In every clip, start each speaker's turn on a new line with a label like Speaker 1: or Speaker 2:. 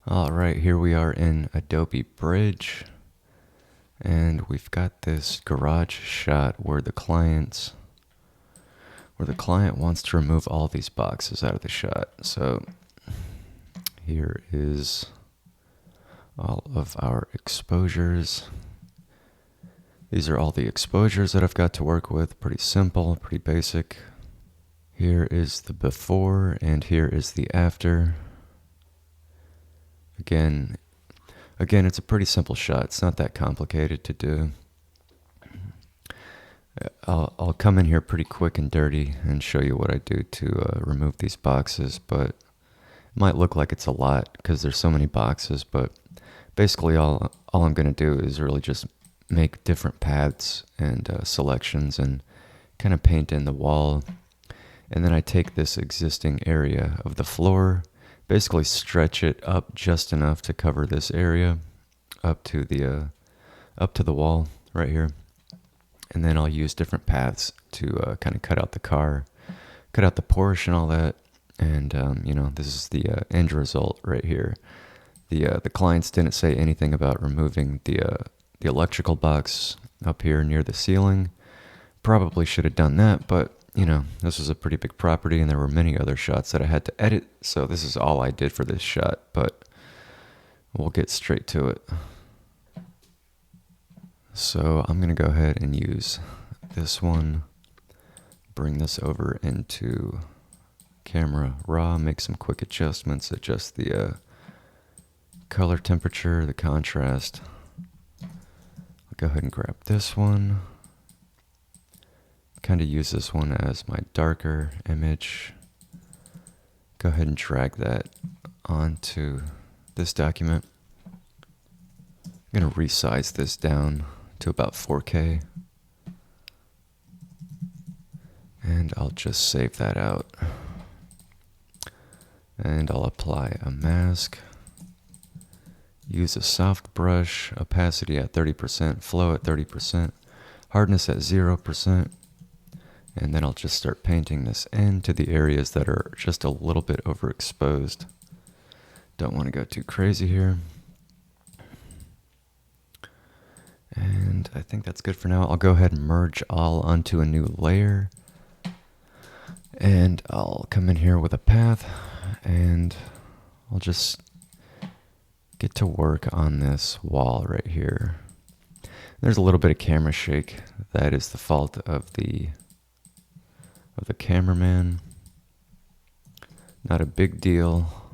Speaker 1: All right, here we are in Adobe Bridge, and we've got this garage shot where the client wants to remove all these boxes out of the shot. So here is all of our exposures. These are all the exposures that I've got to work with. Pretty simple, pretty basic. Here is the before, and here is the after. Again, it's a pretty simple shot. It's not that complicated to do. I'll come in here pretty quick and dirty and show you what I do to remove these boxes, but it might look like it's a lot because there's so many boxes, but basically all I'm going to do is really just make different paths and selections and kind of paint in the wall. And then I take this existing area of the floor, basically stretch it up just enough to cover this area up to the wall right here. And then I'll use different paths to kind of cut out the car, cut out the Porsche and all that. And, this is the end result right here. The clients didn't say anything about removing the electrical box up here near the ceiling. Probably should have done that, but, this was a pretty big property and there were many other shots that I had to edit. So this is all I did for this shot, but we'll get straight to it. So I'm going to go ahead and use this one, bring this over into Camera Raw, make some quick adjustments, adjust the color temperature, the contrast. I'll go ahead and grab this one, kind of use this one as my darker image. Go ahead and drag that onto this document. I'm going to resize this down to about 4K. And I'll just save that out. And I'll apply a mask. Use a soft brush, opacity at 30%, flow at 30%, hardness at 0%. And then I'll just start painting this into the areas that are just a little bit overexposed. Don't want to go too crazy here. And I think that's good for now. I'll go ahead and merge all onto a new layer. And I'll come in here with a path and I'll just get to work on this wall right here. There's a little bit of camera shake. That is the fault of the cameraman. Not a big deal,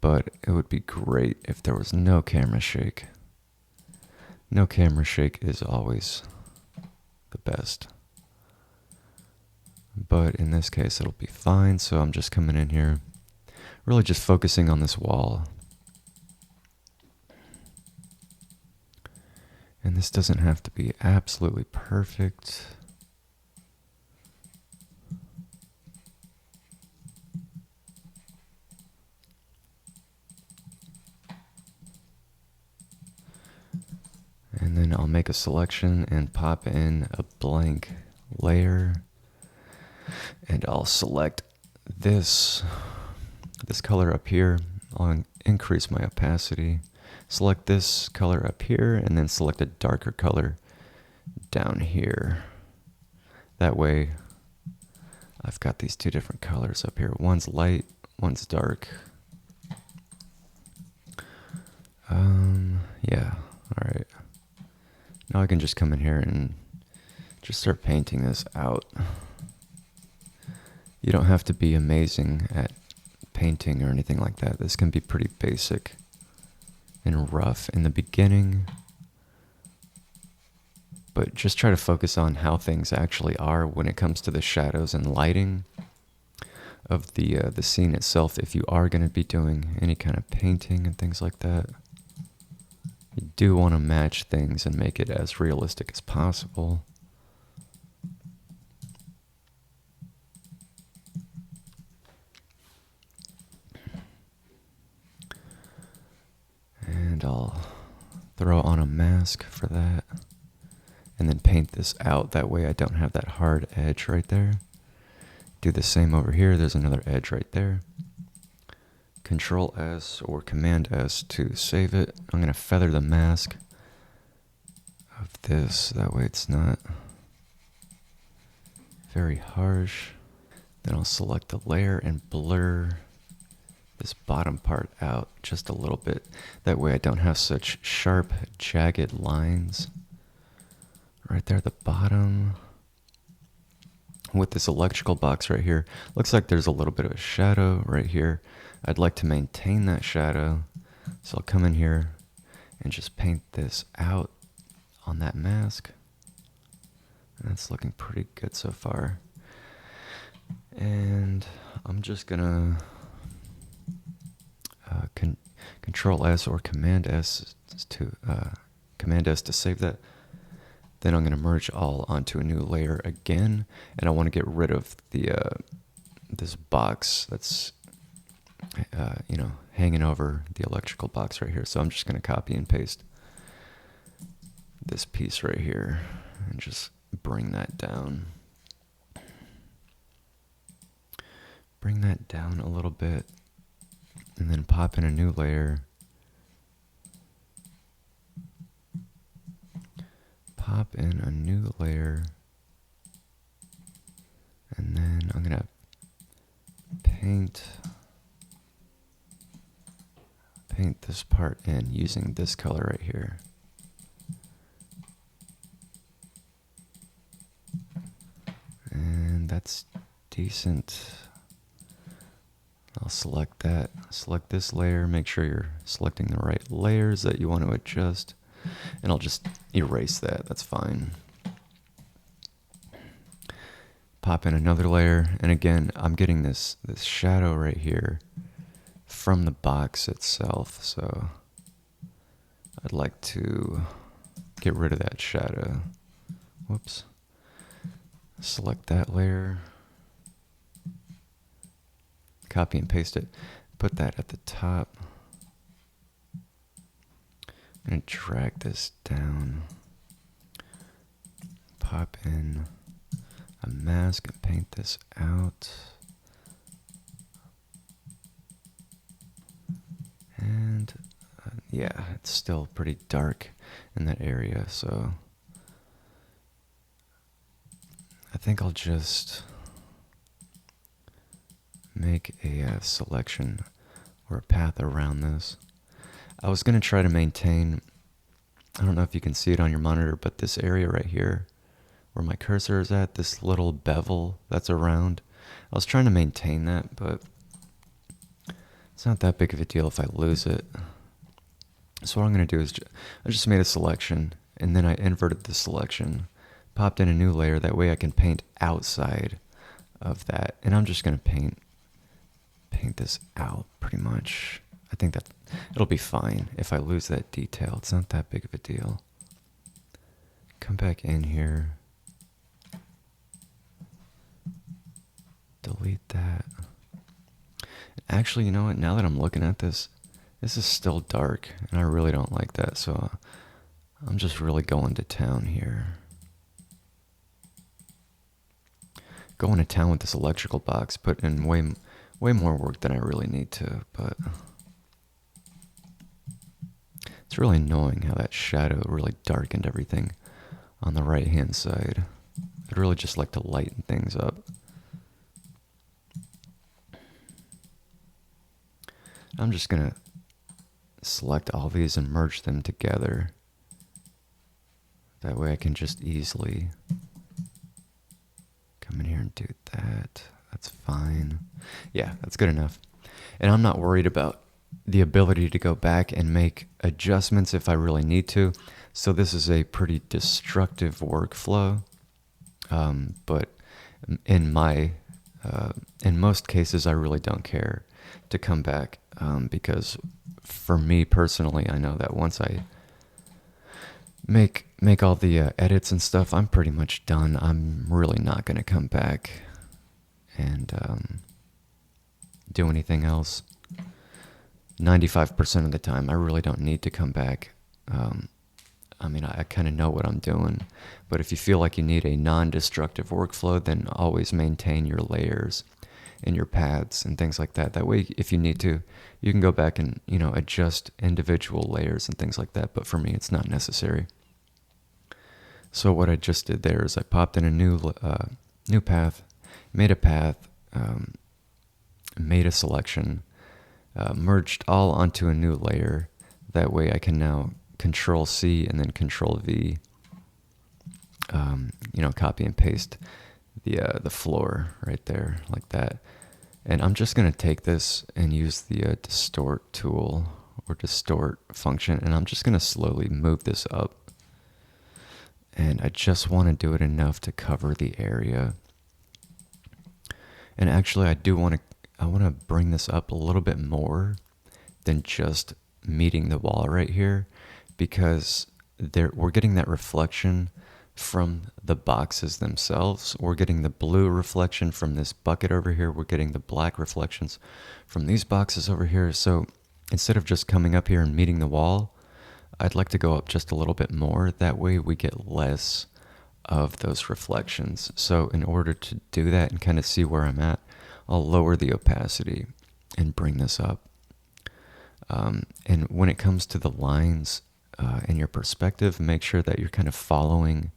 Speaker 1: but it would be great if there was no camera shake. No camera shake is always the best. But in this case, it'll be fine. So I'm just coming in here, really just focusing on this wall. And this doesn't have to be absolutely perfect. And then I'll make a selection and pop in a blank layer. And I'll select this color up here. I'll increase my opacity. Select this color up here and then select a darker color down here. That way I've got these two different colors up here. One's light, one's dark. Yeah, all right. Now I can just come in here and just start painting this out. You don't have to be amazing at painting or anything like that. This can be pretty basic and rough in the beginning. But just try to focus on how things actually are when it comes to the shadows and lighting of the scene itself. If you are going to be doing any kind of painting and things like that, you do want to match things and make it as realistic as possible. And I'll throw on a mask for that. And then paint this out. That way I don't have that hard edge right there. Do the same over here. There's another edge right there. Control S or Command S to save it. I'm going to feather the mask of this, that way it's not very harsh. Then I'll select the layer and blur this bottom part out just a little bit. That way I don't have such sharp, jagged lines right there at the bottom. With this electrical box right here, looks like there's a little bit of a shadow right here. I'd like to maintain that shadow, so I'll come in here and just paint this out on that mask. And that's looking pretty good so far. And I'm just gonna Control S or Command S to save that. Then I'm gonna merge all onto a new layer again, and I want to get rid of the this box that's hanging over the electrical box right here. So I'm just gonna copy and paste this piece right here and just bring that down. Bring that down a little bit, and then pop in a new layer. Pop in a new layer, and then I'm gonna paint this part in using this color right here. And that's decent. I'll select that, select this layer, make sure you're selecting the right layers that you want to adjust, and I'll just erase that, that's fine. Pop in another layer, and again, I'm getting this shadow right here from the box itself, so I'd like to get rid of that shadow. Whoops. Select that layer. Copy and paste it, put that at the top. I'm going to drag this down, pop in a mask and paint this out. And yeah, it's still pretty dark in that area, so I think I'll just make a selection or a path around this. I was going to try to maintain, I don't know if you can see it on your monitor, but this area right here where my cursor is at, this little bevel that's around, I was trying to maintain that, but it's not that big of a deal if I lose it. So what I'm going to do is I just made a selection, and then I inverted the selection, popped in a new layer, that way I can paint outside of that, and I'm just going to paint this out pretty much. I think that it'll be fine if I lose that detail. It's not that big of a deal. Come back in here. Delete that. Actually, you know what? Now that I'm looking at this, this is still dark, and I really don't like that, so I'm just really going to town here. Going to town with this electrical box, put in way more work than I really need to, but it's really annoying how that shadow really darkened everything on the right hand side. I'd really just like to lighten things up. I'm just gonna select all these and merge them together. That way I can just easily come in here and do that. That's fine. Yeah, that's good enough. And I'm not worried about the ability to go back and make adjustments if I really need to. So this is a pretty destructive workflow. But in most cases, I really don't care to come back, because for me personally, I know that once I make all the edits and stuff, I'm pretty much done. I'm really not going to come back and do anything else. 95% of the time, I really don't need to come back. I mean, I kind of know what I'm doing, but if you feel like you need a non-destructive workflow, then always maintain your layers in your paths and things like that. That way, if you need to, you can go back and, adjust individual layers and things like that. But for me, it's not necessary. So what I just did there is I popped in a new path, made a path, made a selection, merged all onto a new layer. That way I can now Control C and then Control V, copy and paste the floor right there like that. And I'm just going to take this and use the distort tool or distort function, and I'm just going to slowly move this up. And I just want to do it enough to cover the area. And actually I want to bring this up a little bit more than just meeting the wall right here, because we're getting that reflection from the boxes themselves. We're getting the blue reflection from this bucket over here. We're getting the black reflections from these boxes over here. So instead of just coming up here and meeting the wall, I'd like to go up just a little bit more. That way we get less of those reflections. So in order to do that and kind of see where I'm at, I'll lower the opacity and bring this up. And when it comes to the lines in your perspective, make sure that you're kind of following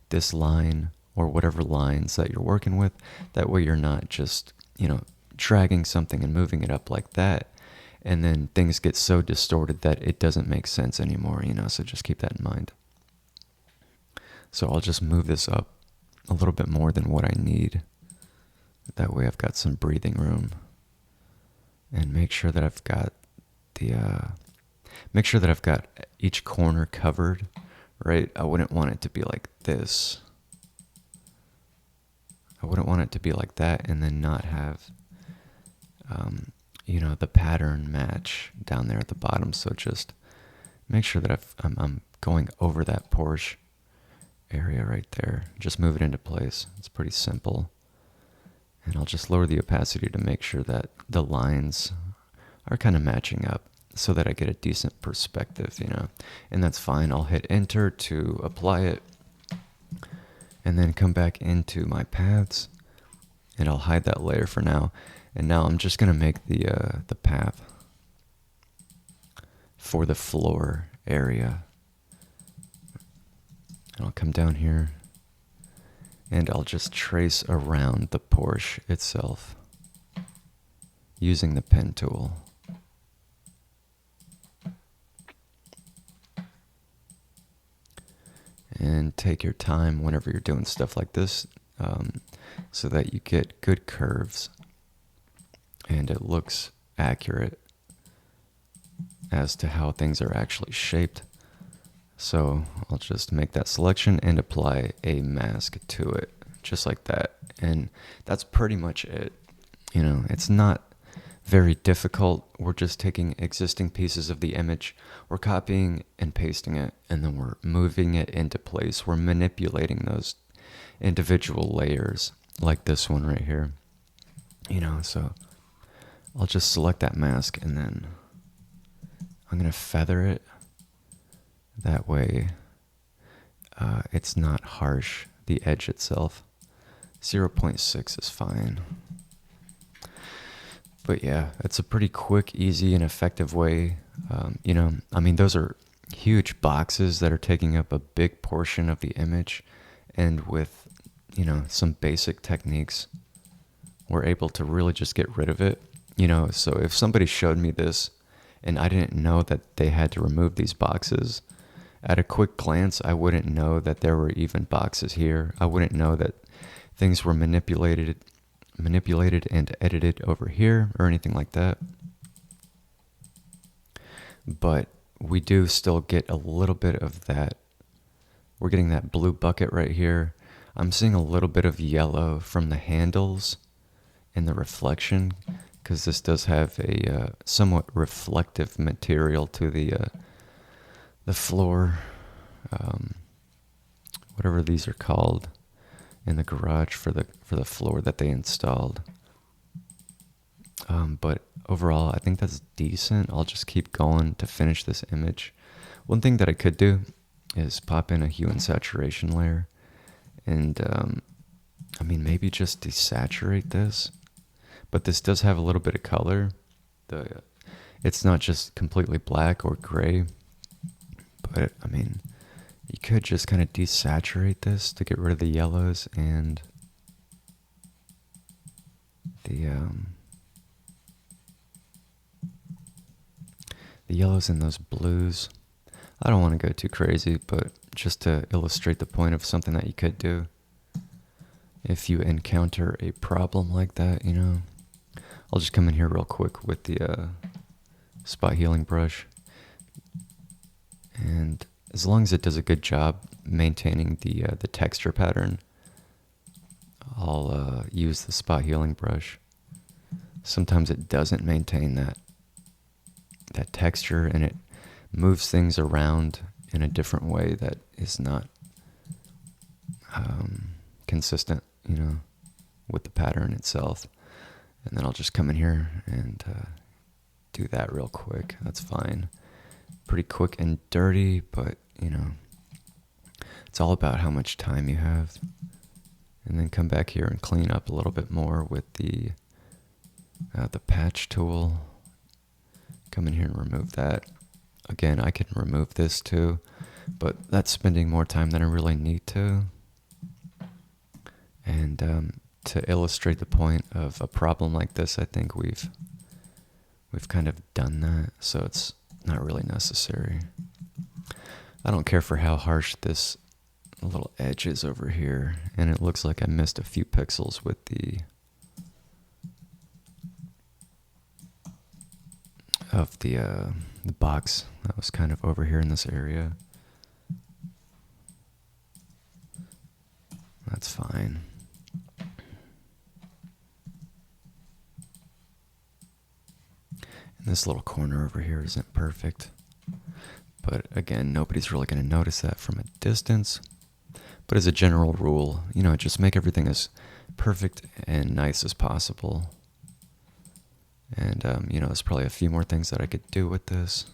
Speaker 1: this line or whatever lines that you're working with. That way you're not just, dragging something and moving it up like that, and then things get so distorted that it doesn't make sense anymore, so just keep that in mind. So I'll just move this up a little bit more than what I need. That way I've got some breathing room. And make sure that I've got each corner covered, right? I wouldn't want it to be like this. I wouldn't want it to be like that and then not have, the pattern match down there at the bottom. So just make sure that I'm going over that Porsche area right there. Just move it into place. It's pretty simple. And I'll just lower the opacity to make sure that the lines are kind of matching up so that I get a decent perspective, and that's fine. I'll hit enter to apply it and then come back into my paths, and I'll hide that layer for now. And now I'm just going to make the path for the floor area. And I'll come down here and I'll just trace around the Porsche itself using the pen tool. And take your time whenever you're doing stuff like this, so that you get good curves and it looks accurate as to how things are actually shaped. So I'll just make that selection and apply a mask to it, just like that. And that's pretty much it. It's not very difficult. We're just taking existing pieces of the image, we're copying and pasting it, and then we're moving it into place. We're manipulating those individual layers, like this one right here. So I'll just select that mask and then I'm going to feather it. That way it's not harsh, the edge itself. 0.6 is fine. But yeah, it's a pretty quick, easy, and effective way. Those are huge boxes that are taking up a big portion of the image. And with, some basic techniques, we're able to really just get rid of it. So if somebody showed me this and I didn't know that they had to remove these boxes, at a quick glance, I wouldn't know that there were even boxes here. I wouldn't know that things were manipulated and edited over here or anything like that. But we do still get a little bit of that. We're getting that blue bucket right here. I'm seeing a little bit of yellow from the handles and the reflection, because this does have a somewhat reflective material to the floor, whatever these are called in the garage for the floor that they installed. But overall, I think that's decent. I'll just keep going to finish this image. One thing that I could do is pop in a hue and saturation layer, and maybe just desaturate this. But this does have a little bit of color. It's not just completely black or gray, but I mean, you could just kind of desaturate this to get rid of the yellows and the yellows and those blues. I don't want to go too crazy, but just to illustrate the point of something that you could do if you encounter a problem like that, you know. I'll just come in here real quick with the spot healing brush, and as long as it does a good job maintaining the texture pattern, I'll use the spot healing brush. Sometimes it doesn't maintain that texture, and it moves things around in a different way that is not consistent, you know, with the pattern itself. And then I'll just come in here and do that real quick. That's fine. Pretty quick and dirty, but, you know, it's all about how much time you have. And then come back here and clean up a little bit more with the patch tool. Come in here and remove that. Again, I can remove this too, but that's spending more time than I really need to. And to illustrate the point of a problem like this, I think we've kind of done that, so it's not really necessary. I don't care for how harsh this little edge is over here, and it looks like I missed a few pixels with the box that was kind of over here in this area. That's fine. And this little corner over here isn't perfect, but again, nobody's really going to notice that from a distance. But as a general rule, you know, just make everything as perfect and nice as possible. And, you know, there's probably a few more things that I could do with this.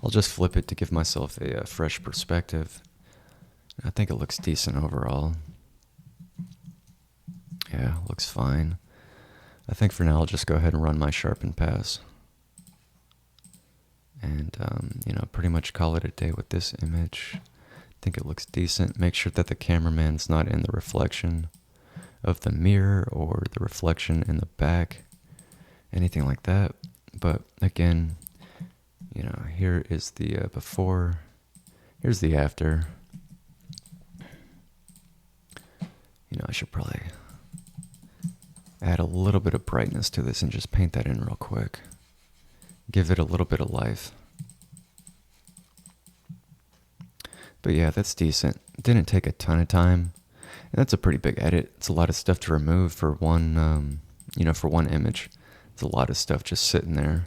Speaker 1: I'll just flip it to give myself a fresh perspective. I think it looks decent overall. Yeah, looks fine. I think for now I'll just go ahead and run my sharpen pass. And, you know, pretty much call it a day with this image. I think it looks decent. Make sure that the cameraman's not in the reflection of the mirror or the reflection in the back. Anything like that. But again, you know, here is the before, here's the after. You know, I should probably add a little bit of brightness to this and just paint that in real quick. Give it a little bit of life. But yeah, that's decent. It didn't take a ton of time. And that's a pretty big edit. It's a lot of stuff to remove for one, you know, for one image. It's a lot of stuff just sitting there.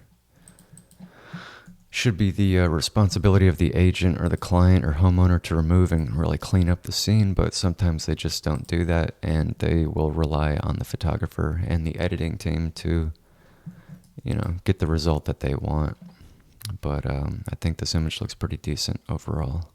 Speaker 1: Should be the responsibility of the agent or the client or homeowner to remove and really clean up the scene, but sometimes they just don't do that, and they will rely on the photographer and the editing team to, you know, get the result that they want. But I think this image looks pretty decent overall.